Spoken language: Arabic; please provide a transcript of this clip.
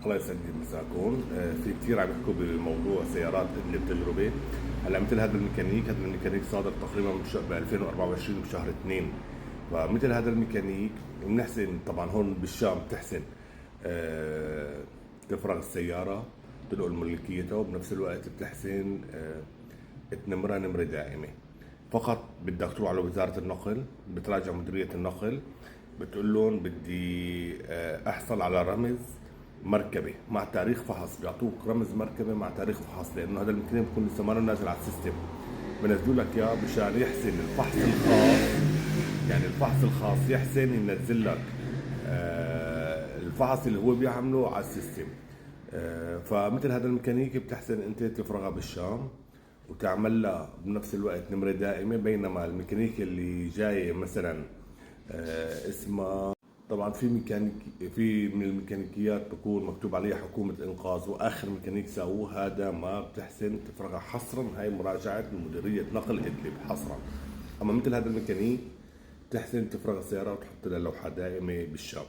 الله يسعد مساكم. في كثير عم يحكوا بموضوع سيارات ادلب تجربه. هلا مثل هذا الميكانيك صادر تقريبا ب 2024 بشهر 2. فمثل هذا الميكانيك بنحسن طبعا هون بالشام بتحسن تفرغ السياره، تنقل ملكيتها، وبنفس الوقت بتحسن تنمرها نمره دائمه. فقط بدك تروح على وزاره النقل، بتراجع مديريه النقل، بتقول لهم بدي احصل على رمز مركبه مع تاريخ فحص. بيعطوك رمز مركبه مع تاريخ فحص، لانه هذا المكنه بكون لسه ما نازل على السيستم. بنزلوا لك اياه مشان يحسن الفحص الخاص. يعني الفحص الخاص يحسن ينزل لك الفحص اللي هو بيعمله على السيستم. فمثل هذا الميكانيكي بتحسن انت تفرغها بالشام وتعمل لها بنفس الوقت نمرة دائمة. بينما الميكانيكي اللي جاي مثلا اسمها، طبعا في ميكانيك، في من الميكانيكيات بكون مكتوب عليها حكومة إنقاذ، وآخر ميكانيك سووه هذا ما بتحسن تفرغها حصرا. هاي مراجعة مديرية نقل إدلب حصرا. أما مثل هذا الميكانيك بتحسن تفرغ السيارة وتحط لها لوحة دائمة بالشام.